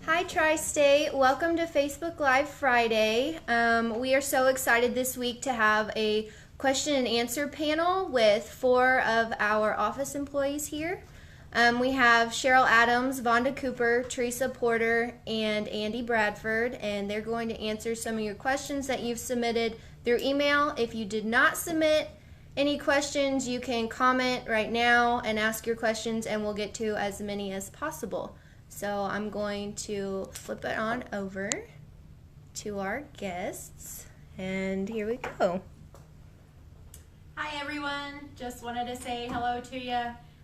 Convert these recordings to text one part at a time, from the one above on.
Hi Tri-State, welcome to Facebook Live Friday. We are so excited this week to have a question and answer panel with 4 of our office employees here. We have Cheryl Adams, Vonda Cooper, Theresa Porter, and Andy Bradford, and they're going to answer some of your questions that you've submitted through email. If you did not submit any questions, you can comment right now and ask your questions, and we'll get to as many as possible. So I'm going to flip it on over to our guests, and here we go. Hi everyone, just wanted to say hello to you.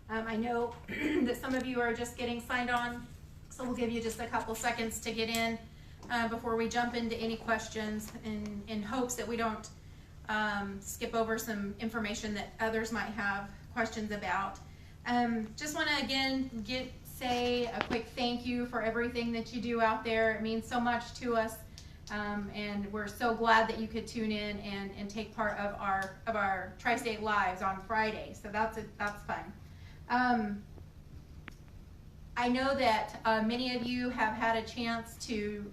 I know that some of you are just getting signed on, so we'll give you just a couple seconds to get in before we jump into any questions in hopes that we don't skip over some information that others might have questions about. Just want to again say a quick thank you for everything that you do out there. It means so much to us, and we're so glad that you could tune in and take part of our Tri-State Lives on Friday. So that's fun. I know that many of you have had a chance to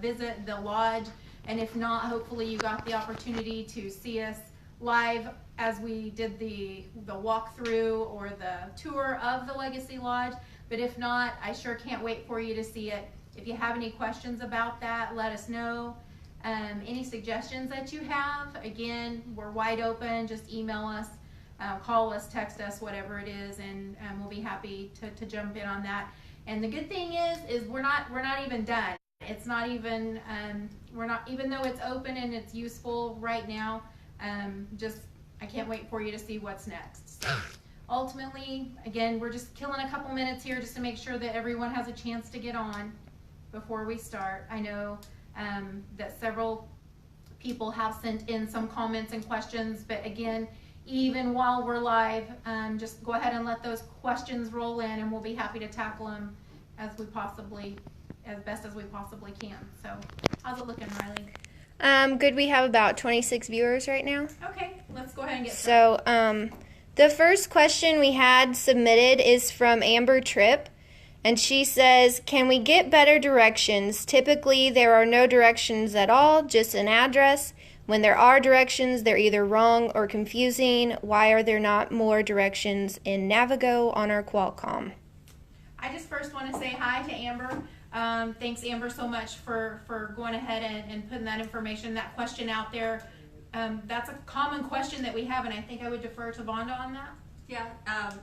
visit the lodge, and if not, hopefully you got the opportunity to see us live as we did the walkthrough or the tour of the Legacy Lodge. But if not, I sure can't wait for you to see it. If you have any questions about that, let us know. Any suggestions that you have, again, we're wide open. Just email us, call us, text us, whatever it is, and we'll be happy to jump in on that. And the good thing is we're not even done. It's not even even though it's open and it's useful right now. I can't wait for you to see what's next. So, ultimately, again, we're just killing a couple minutes here just to make sure that everyone has a chance to get on before we start. I know that several people have sent in some comments and questions, but again, even while we're live, just go ahead and let those questions roll in, and we'll be happy to tackle them as best as we possibly can. So, how's it looking, Riley? Good. We have about 26 viewers right now. Okay, let's go ahead and get started. So, the first question we had submitted is from Amber Tripp, and she says, can we get better directions? Typically, there are no directions at all, just an address. When there are directions, they're either wrong or confusing. Why are there not more directions in Navigo on our Qualcomm? I just first want to say hi to Amber. Thanks, Amber, so much for going ahead and putting that information, that question out there. That's a common question that we have, and I think I would defer to Vonda on that. Yeah,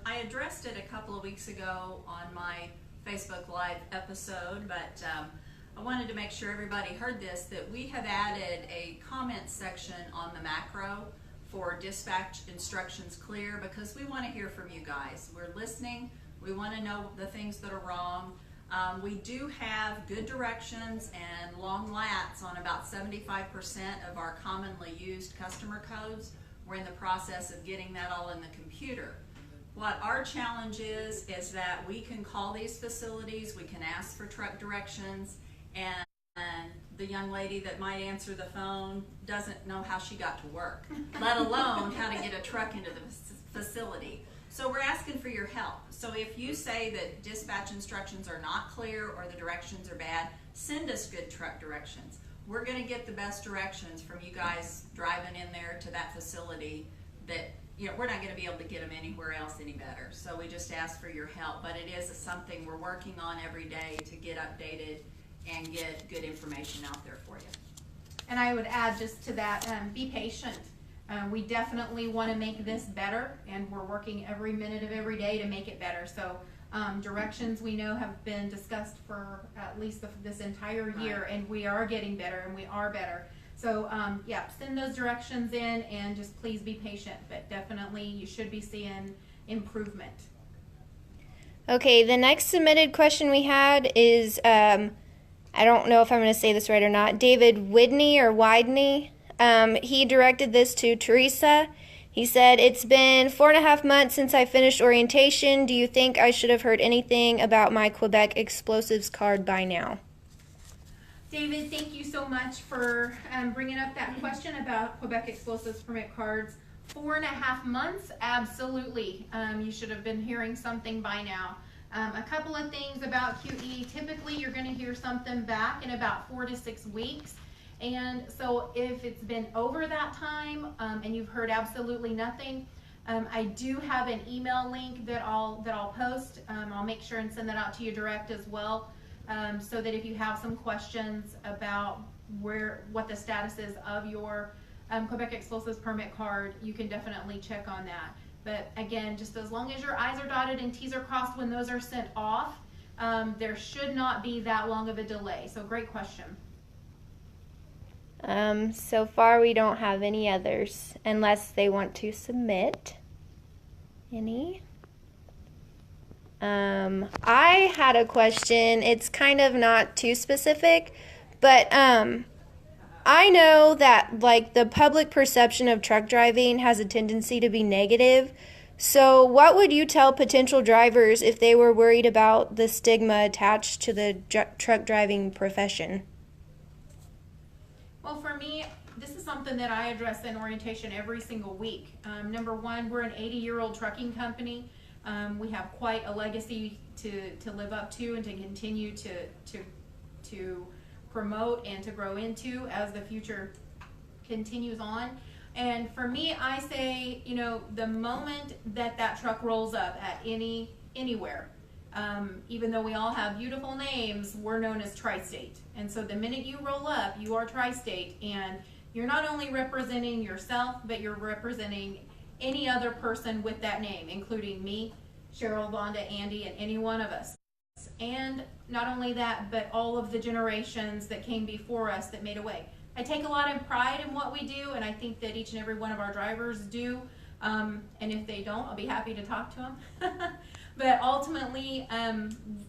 I addressed it a couple of weeks ago on my Facebook Live episode, but I wanted to make sure everybody heard this, that we have added a comment section on the macro for dispatch instructions clear, because we want to hear from you guys. We're listening. We want to know the things that are wrong. We do have good directions and long lats on about 75% of our commonly used customer codes. We're in the process of getting that all in the computer. What our challenge is that we can call these facilities, we can ask for truck directions, and the young lady that might answer the phone doesn't know how she got to work, let alone how to get a truck into the facility. So we're asking for your help. So if you say that dispatch instructions are not clear or the directions are bad, send us good truck directions. We're going to get the best directions from you guys driving in there to that facility that, you know, we're not going to be able to get them anywhere else any better. So we just ask for your help. But it is something we're working on every day to get updated and get good information out there for you. And I would add just to that, be patient. We definitely want to make this better, and we're working every minute of every day to make it better. So directions we know have been discussed for at least this entire year, Right. And we are getting better, and we are better. So yeah, send those directions in, and just please be patient, but definitely you should be seeing improvement. Okay, the next submitted question we had is, I don't know if I'm going to say this right or not, David Widney or Widney. He directed this to Theresa. He said, it's been 4.5 months since I finished orientation. Do you think I should have heard anything about my Quebec explosives card by now? David, thank you so much for bringing up that question about Quebec explosives permit cards. 4.5 months, absolutely. You should have been hearing something by now. A couple of things about QE. Typically, you're going to hear something back in about 4 to 6 weeks. And so if it's been over that time and you've heard absolutely nothing, I do have an email link that I'll post. I'll make sure and send that out to you direct as well, so that if you have some questions about what the status is of your Quebec Explosives permit card, you can definitely check on that. But again, just as long as your I's are dotted and T's are crossed when those are sent off, there should not be that long of a delay. So great question. So far we don't have any others, unless they want to submit any. I had a question. It's kind of not too specific, but I know that like the public perception of truck driving has a tendency to be negative. So what would you tell potential drivers if they were worried about the stigma attached to the truck driving profession? Well, for me, this is something that I address in orientation every single week. Number one, we're an 80-year-old trucking company. We have quite a legacy to live up to and to continue to promote and to grow into as the future continues on. And for me, I say, you know, the moment that truck rolls up at anywhere, even though we all have beautiful names, we're known as Tri-State. And so the minute you roll up, you are Tri-State, and you're not only representing yourself, but you're representing any other person with that name, including me, Cheryl, Vonda, Andy, and any one of us. And not only that, but all of the generations that came before us that made a way. I take a lot of pride in what we do, and I think that each and every one of our drivers do. And if they don't, I'll be happy to talk to them. But ultimately,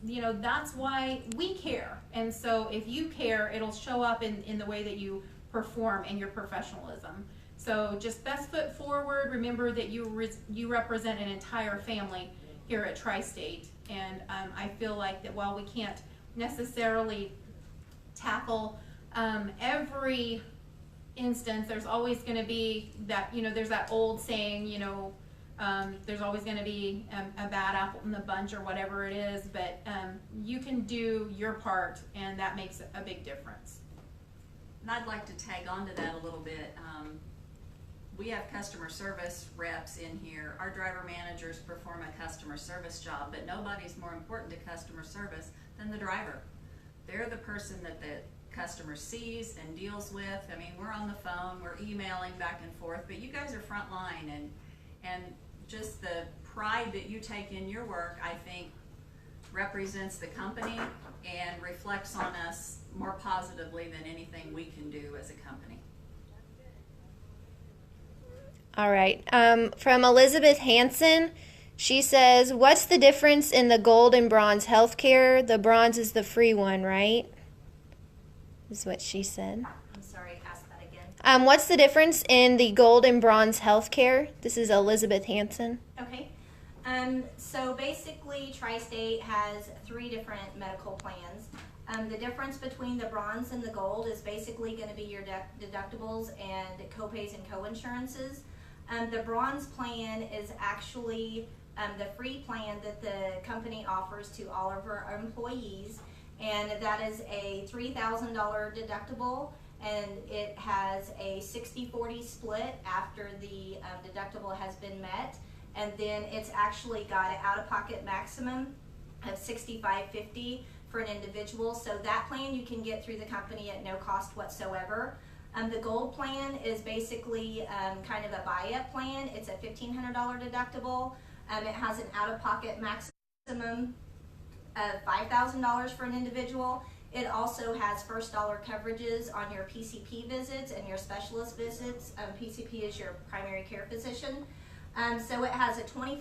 you know, that's why we care. And so if you care, it'll show up in the way that you perform and your professionalism. So just best foot forward. Remember that you represent an entire family here at Tri-State. And I feel like that while we can't necessarily tackle every instance, there's always going to be that, you know, there's that old saying, you know, there's always going to be a bad apple in the bunch or whatever it is, but you can do your part, and that makes a big difference. And I'd like to tag on to that a little bit. We have customer service reps in here. Our driver managers perform a customer service job, but nobody's more important to customer service than the driver. They're the person that the customer sees and deals with. I mean, we're on the phone, we're emailing back and forth, but you guys are front line, and just the pride that you take in your work, I think, represents the company and reflects on us more positively than anything we can do as a company. All right. From Elizabeth Hansen, she says, what's the difference in the gold and bronze healthcare? The bronze is the free one, right? Is what she said. I'm sorry, ask that again. What's the difference in the gold and bronze healthcare? This is Elizabeth Hansen. Okay. So basically, Tri-State has 3 different medical plans. The difference between the bronze and the gold is basically going to be your deductibles and copays and co-insurances. The bronze plan is actually the free plan that the company offers to all of our employees, and that is a $3,000 deductible, and it has a 60-40 split after the deductible has been met, and then it's actually got an out-of-pocket maximum of $65.50 for an individual. So that plan you can get through the company at no cost whatsoever. The gold plan is basically kind of a buy-up plan. It's a $1,500 deductible. It has an out-of-pocket maximum of $5,000 for an individual. It also has first dollar coverages on your PCP visits and your specialist visits. PCP is your primary care physician. So it has a $25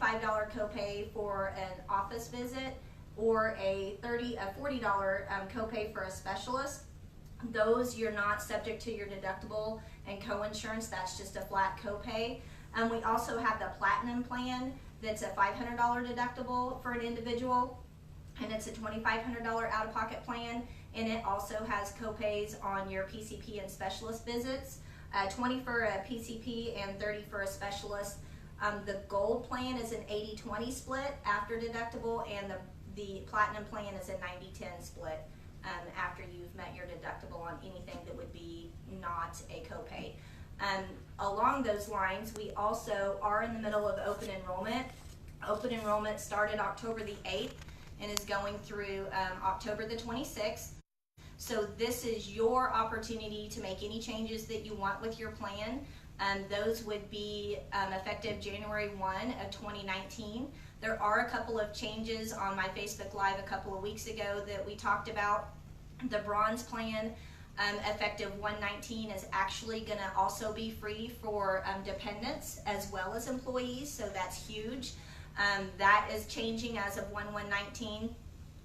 copay for an office visit, or a $40 copay for a specialist. Those you're not subject to your deductible and co-insurance. That's just a flat copay. We also have the platinum plan that's a $500 deductible for an individual, and it's a $2,500 out-of-pocket plan, and it also has copays on your PCP and specialist visits, 20 for a PCP and 30 for a specialist. The gold plan is an 80-20 split after deductible, and the platinum plan is a 90-10 split after you've met your deductible on anything that would be not a copay. Along those lines, we also are in the middle of open enrollment. Open enrollment started October the 8th and is going through October the 26th. So this is your opportunity to make any changes that you want with your plan. Those would be effective January 1 of 2019. There are a couple of changes on my Facebook Live a couple of weeks ago that we talked about. The bronze plan, effective 1/19, is actually going to also be free for dependents as well as employees, so that's huge. That is changing as of 1/1/19.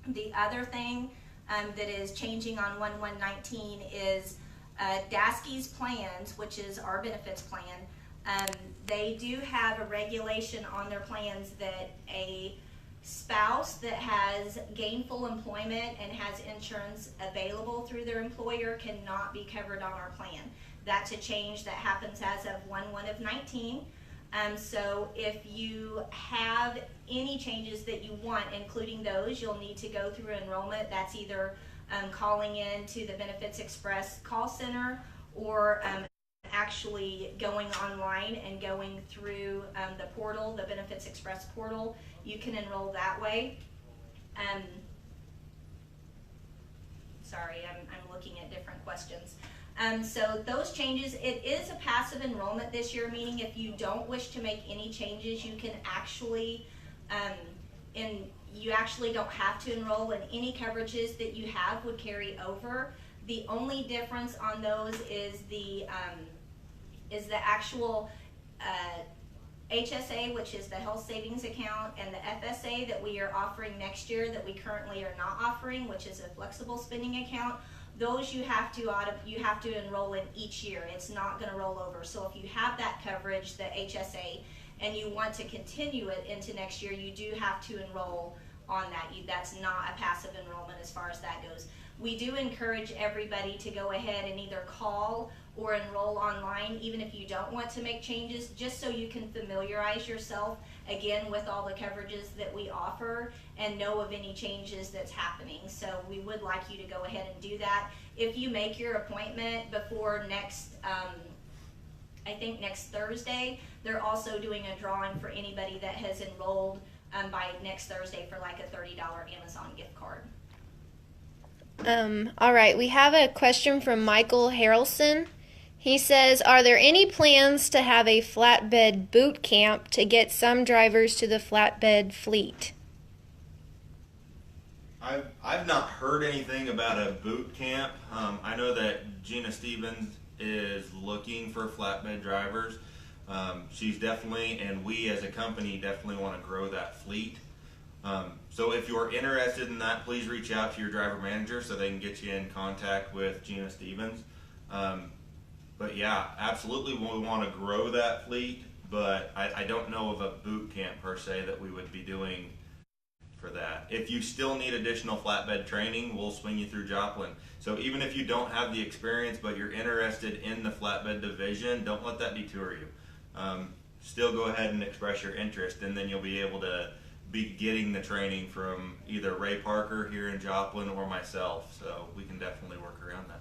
The other thing that is changing on 1/1/19 is DASKY's plans, which is our benefits plan. They do have a regulation on their plans that a spouse that has gainful employment and has insurance available through their employer cannot be covered on our plan. That's a change that happens as of 1/1/19. So if you have any changes that you want, including those, you'll need to go through enrollment. That's either calling in to the Benefits Express call center or actually going online and going through the portal, the Benefits Express portal. You can enroll that way. Sorry, I'm looking at different questions. So those changes, it is a passive enrollment this year, meaning if you don't wish to make any changes, you can actually, you actually don't have to enroll, and any coverages that you have would carry over. The only difference on those is the actual HSA, which is the health savings account, and the FSA that we are offering next year that we currently are not offering, which is a flexible spending account. Those you have to enroll in each year. It's not going to roll over. So if you have that coverage, the HSA, and you want to continue it into next year, you do have to enroll on that. That's not a passive enrollment as far as that goes. We do encourage everybody to go ahead and either call or enroll online, even if you don't want to make changes, just so you can familiarize yourself again with all the coverages that we offer and know of any changes that's happening. So we would like you to go ahead and do that. If you make your appointment before next, I think next Thursday, they're also doing a drawing for anybody that has enrolled by next Thursday for like a $30 Amazon gift card. All right, we have a question from Michael Harrelson. He says, are there any plans to have a flatbed boot camp to get some drivers to the flatbed fleet? I've not heard anything about a boot camp. I know that Gina Stevens is looking for flatbed drivers. She's definitely, and we as a company definitely want to grow that fleet. So if you're interested in that, please reach out to your driver manager so they can get you in contact with Gina Stevens. But yeah, absolutely we want to grow that fleet, but I don't know of a boot camp per se that we would be doing for that. If you still need additional flatbed training, we'll swing you through Joplin. So even if you don't have the experience but you're interested in the flatbed division, don't let that deter you. Still go ahead and express your interest, and then you'll be able to be getting the training from either Ray Parker here in Joplin or myself, so we can definitely work around that.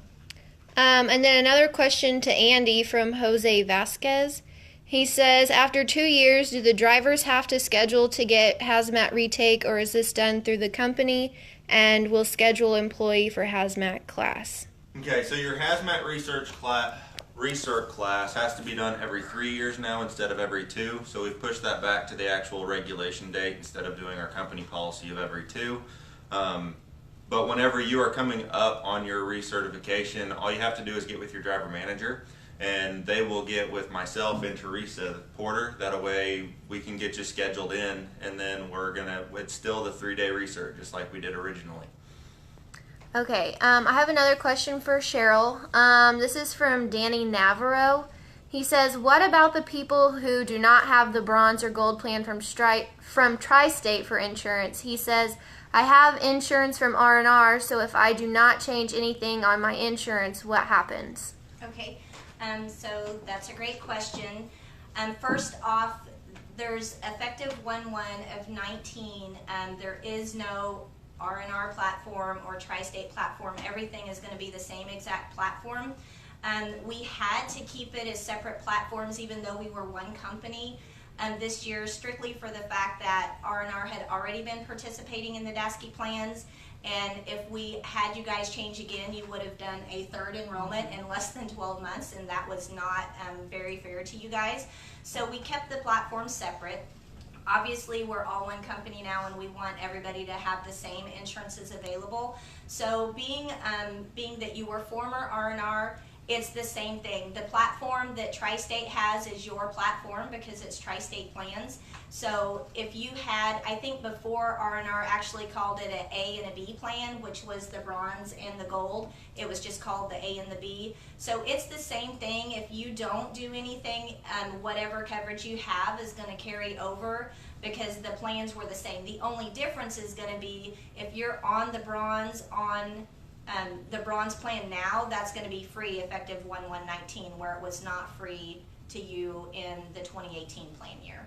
And then another question to Andy from Jose Vasquez. He says, after 2 years, do the drivers have to schedule to get hazmat retake, or is this done through the company, and will schedule employee for hazmat class? Okay, so your hazmat research class has to be done every 3 years now instead of every 2. So we've pushed that back to the actual regulation date instead of doing our company policy of every 2. But whenever you are coming up on your recertification, all you have to do is get with your driver manager, and they will get with myself and Theresa Porter. That way we can get you scheduled in, and then it's still the 3-day research just like we did originally. Okay, I have another question for Cheryl. This is from Danny Navarro. He says, what about the people who do not have the bronze or gold plan from Tri-State for insurance? He says, I have insurance from R&R, so if I do not change anything on my insurance, what happens? Okay, so that's a great question. First off, there's effective 1/1 of 19. There is no R&R platform or tri-state platform. Everything is going to be the same exact platform. We had to keep it as separate platforms even though we were one company this year, strictly for the fact that R&R had already been participating in the DASKI plans, and if we had you guys change again, you would have done a third enrollment in less than 12 months, and that was not very fair to you guys. So we kept the platforms separate. Obviously, we're all one company now, and we want everybody to have the same insurances available. So being that you were former R&R, it's the same thing. The platform that Tri-State has is your platform because it's Tri-State plans. So if you had, I think before R&R actually called it an A and a B plan, which was the bronze and the gold. It was just called the A and the B. So it's the same thing. If you don't do anything, whatever coverage you have is going to carry over because the plans were the same. The only difference is going to be if you're on the bronze the bronze plan now, that's going to be free effective 1/1/19, where it was not free to you in the 2018 plan year.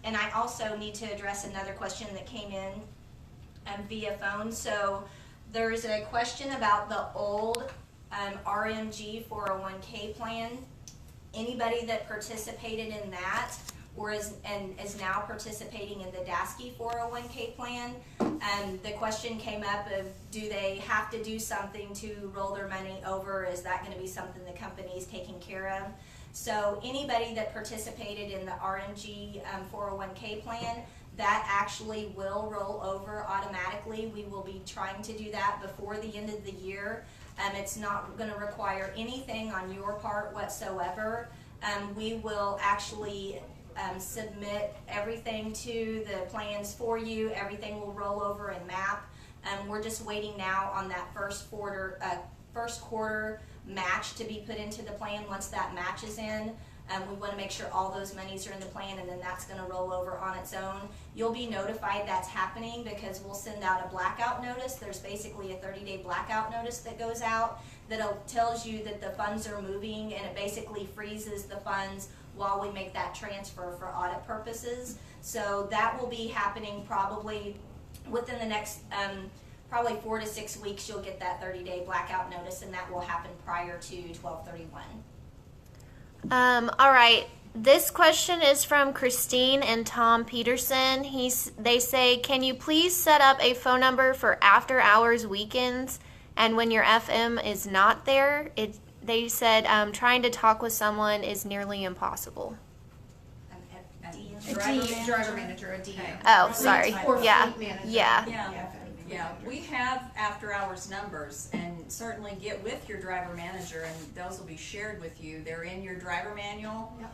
And I also need to address another question that came in via phone. So there's a question about the old RMG 401k plan. Anybody that participated in that or is now participating in the DASKI 401k plan. The question came up of, do they have to do something to roll their money over? Is that going to be something the company is taking care of? So anybody that participated in the RMG 401k plan, that actually will roll over automatically. We will be trying to do that before the end of the year. It's not going to require anything on your part whatsoever. We will actually submit everything to the plans for you. Everything will roll over and map. We're just waiting now on that first quarter match to be put into the plan. Once that match is in, we want to make sure all those monies are in the plan, and then that's going to roll over on its own. You'll be notified that's happening because we'll send out a blackout notice. There's basically a 30-day blackout notice that goes out that tells you that the funds are moving, and it basically freezes the funds while we make that transfer for audit purposes. So that will be happening probably within the next probably 4 to 6 weeks. You'll get that 30-day blackout notice, and that will happen prior to 12/31. All right. This question is from Christine and Tom Peterson. They say, can you please set up a phone number for after hours weekends and when your FM is not there? They said trying to talk with someone is nearly impossible. Driver manager, a DM. Oh, sorry. Or Yeah. fleet manager. Yeah, we have after hours numbers, and certainly get with your driver manager, and those will be shared with you. They're in your driver manual. Yep.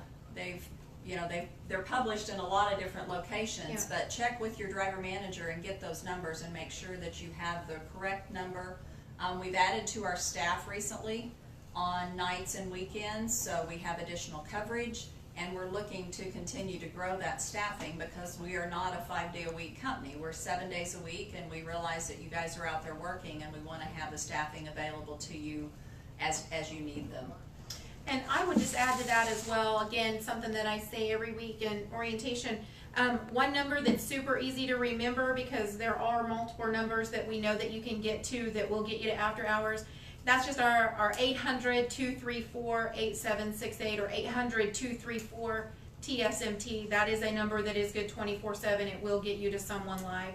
They're published in a lot of different locations, but check with your driver manager and get those numbers and make sure that you have the correct number. We've added to our staff recently on nights and weekends, so we have additional coverage. And we're looking to continue to grow that staffing because we are not a 5-day-a-week company. We're 7 days a week, and we realize that you guys are out there working, and we want to have the staffing available to you as you need them. And I would just add to that as well, again, something that I say every week in orientation, one number that's super easy to remember because there are multiple numbers that we know that you can get to that will get you to after hours. That's just our 800-234-8768 or 800-234-TSMT. That is a number that is good 24/7. It will get you to someone live.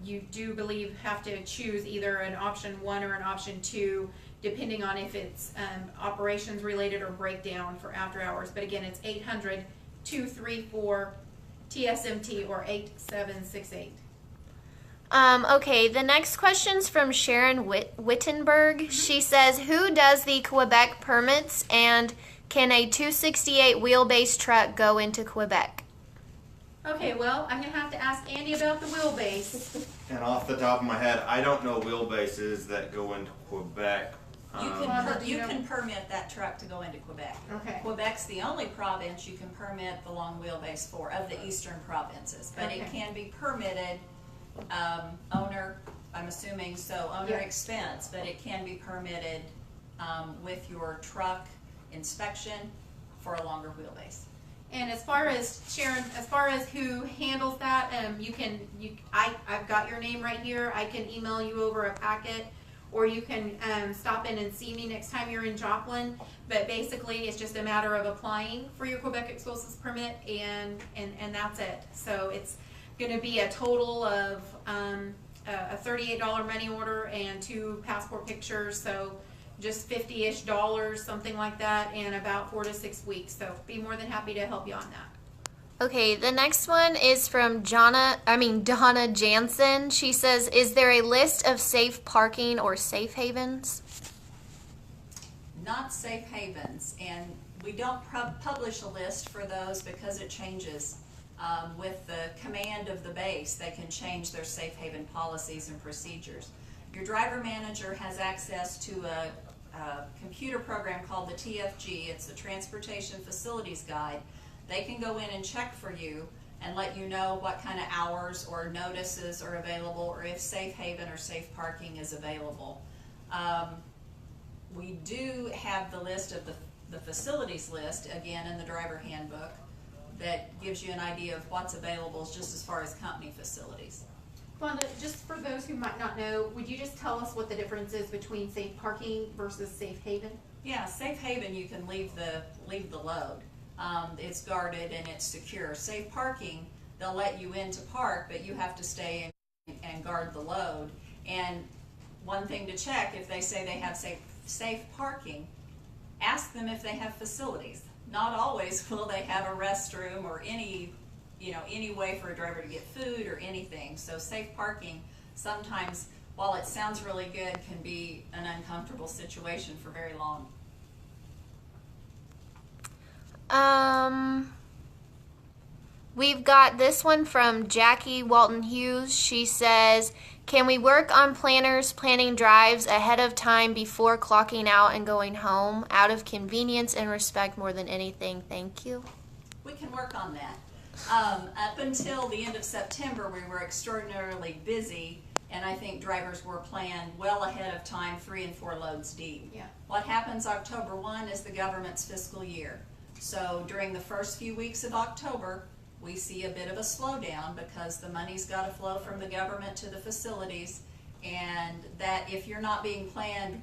You do have to choose either an option 1 or an option 2, depending on if it's operations related or breakdown for after hours. But again, it's 800-234-TSMT or 8768. Okay, the next question's from Sharon Wittenberg. She says, who does the Quebec permits, and can a 268 wheelbase truck go into Quebec? Okay, well, I'm going to have to ask Andy about the wheelbase. And off the top of my head, I don't know wheelbases that go into Quebec. You can permit that truck to go into Quebec. Okay. Quebec's the only province you can permit the long wheelbase for of the eastern provinces, but it can be permitted owner, I'm assuming, so owner expense, but it can be permitted with your truck inspection for a longer wheelbase. And as far as Sharon, as far as who handles that, I've got your name right here. I can email you over a packet, or you can stop in and see me next time you're in Joplin. But basically, it's just a matter of applying for your Quebec Explosives permit, and that's it. So it's going to be a total of a $38 money order and 2 passport pictures. So just $50-ish, something like that, and about 4 to 6 weeks. So be more than happy to help you on that. Okay, the next one is from Donna Jansen. She says, is there a list of safe parking or safe havens? Not safe havens, and we don't publish a list for those because it changes. With the command of the base, they can change their safe haven policies and procedures. Your driver manager has access to a computer program called the TFG. It's the Transportation Facilities Guide. They can go in and check for you and let you know what kind of hours or notices are available, or if safe haven or safe parking is available. We do have the list of the facilities list, again, in the driver handbook, that gives you an idea of what's available just as far as company facilities. Vonda, just for those who might not know, would you just tell us what the difference is between safe parking versus safe haven? Yeah, safe haven, you can leave the load. It's guarded and it's secure. Safe parking, they'll let you in to park, but you have to stay and guard the load. And one thing to check, if they say they have safe parking, ask them if they have facilities. Not always will they have a restroom or any way for a driver to get food or anything. So safe parking, sometimes, while it sounds really good, can be an uncomfortable situation for very long. We've got this one from Jackie Walton Hughes. She says, can we work on planners planning drives ahead of time before clocking out and going home, out of convenience and respect more than anything? Thank you. We can work on that. Up until the end of September, we were extraordinarily busy, and I think drivers were planned well ahead of time, 3 and 4 loads deep. Yeah. What happens October 1 is the government's fiscal year. So during the first few weeks of October, we see a bit of a slowdown because the money's got to flow from the government to the facilities, and that if you're not being planned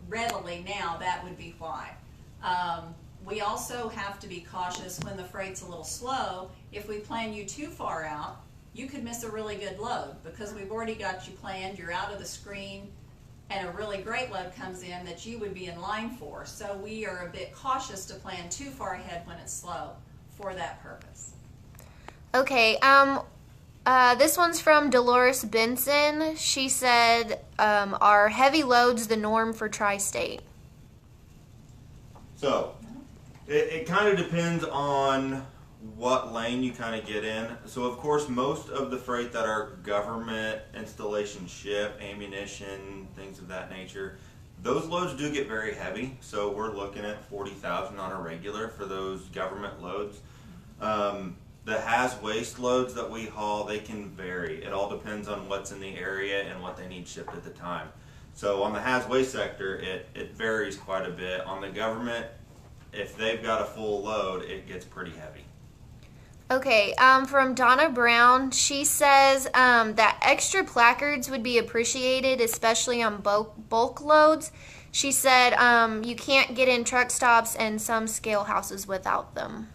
readily now, that would be why. We also have to be cautious when the freight's a little slow. If we plan you too far out, you could miss a really good load because we've already got you planned, you're out of the screen, and a really great load comes in that you would be in line for. So we are a bit cautious to plan too far ahead when it's slow for that purpose. Okay, this one's from Dolores Benson. She said, are heavy loads the norm for tri-state? So, it kind of depends on what lane you kind of get in. So, of course, most of the freight that our government installation ship, ammunition, things of that nature, those loads do get very heavy. So, we're looking at 40,000 on a regular for those government loads. The has waste loads that we haul, they can vary. It all depends on what's in the area and what they need shipped at the time. So on the has waste sector, it varies quite a bit. On the government, if they've got a full load, it gets pretty heavy. Okay, from Donna Brown, she says that extra placards would be appreciated, especially on bulk loads. She said you can't get in truck stops and some scale houses without them.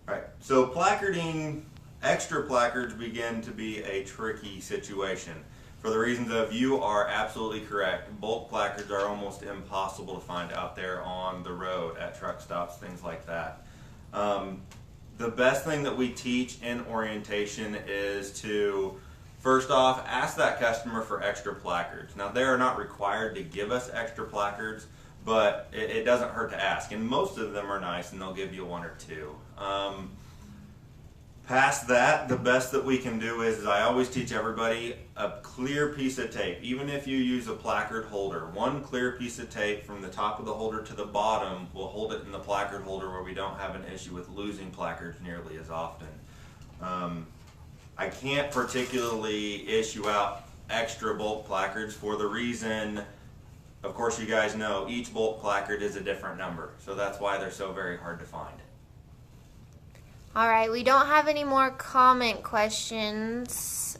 Right. So placarding, extra placards begin to be a tricky situation. For the reasons of, you are absolutely correct. Bulk placards are almost impossible to find out there on the road, at truck stops, things like that. The best thing that we teach in orientation is to, first off, ask that customer for extra placards. Now, they are not required to give us extra placards, but it doesn't hurt to ask, and most of them are nice and they'll give you 1 or 2. Past that, the best that we can do is I always teach everybody a clear piece of tape. Even if you use a placard holder, 1 clear piece of tape from the top of the holder to the bottom will hold it in the placard holder where we don't have an issue with losing placards nearly as often. I can't particularly issue out extra bulk placards for the reason, of course you guys know, each bulk placard is a different number. So that's why they're so very hard to find. All right, we don't have any more comment questions.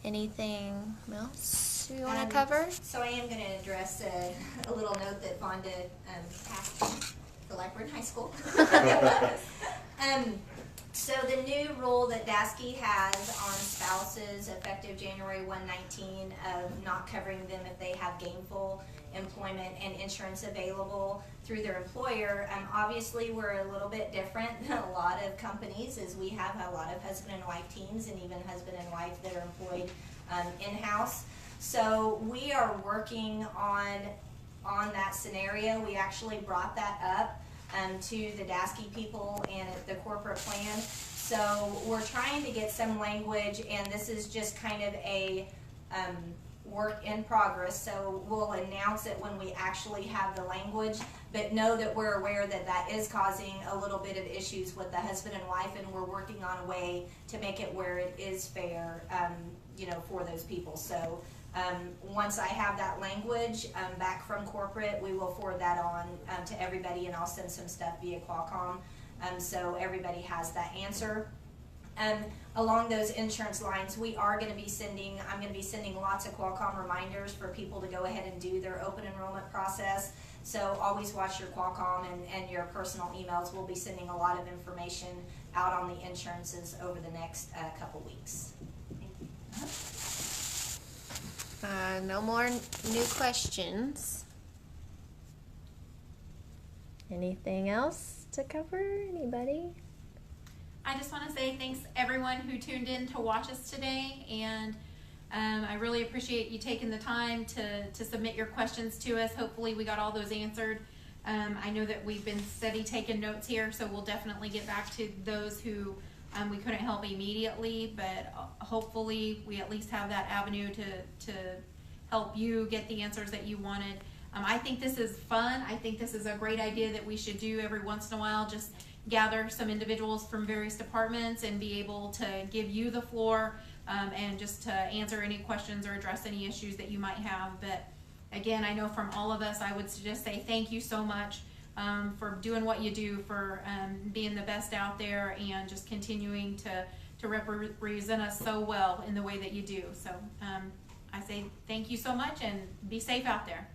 Anything else you want to cover? So I am going to address a little note that Vonda passed me. Feel like we're in high school. So the new rule that DASKE has on spouses effective January 1/19 of not covering them if they have gainful employment and insurance available through their employer. Obviously we're a little bit different than a lot of companies, as we have a lot of husband and wife teams and even husband and wife that are employed in-house. So we are working on that scenario. We actually brought that up to the DASKE people and the corporate plan. So we're trying to get some language, and this is just kind of a work in progress. So we'll announce it when we actually have the language, but know that we're aware that that is causing a little bit of issues with the husband and wife, and we're working on a way to make it where it is fair, for those people. So once I have that language back from corporate, we will forward that on to everybody, and I'll send some stuff via Qualcomm so everybody has that answer. Along those insurance lines, we are going to be sending, I'm going to be sending lots of Qualcomm reminders for people to go ahead and do their open enrollment process. So always watch your Qualcomm and your personal emails. We'll be sending a lot of information out on the insurances over the next couple weeks. Thank you. No more new questions. Anything else to cover? Anybody? I just want to say thanks everyone who tuned in to watch us today, and I really appreciate you taking the time to submit your questions to us. Hopefully we got all those answered. I know that we've been steady taking notes here, so we'll definitely get back to those who we couldn't help immediately, but hopefully we at least have that avenue to help you get the answers that you wanted. I think this is fun. I think this is a great idea that we should do every once in a while, just gather some individuals from various departments and be able to give you the floor and just to answer any questions or address any issues that you might have. But again, I know from all of us, I would just say thank you so much for doing what you do, for being the best out there, and just continuing to represent us so well in the way that you do. So I say thank you so much, and be safe out there.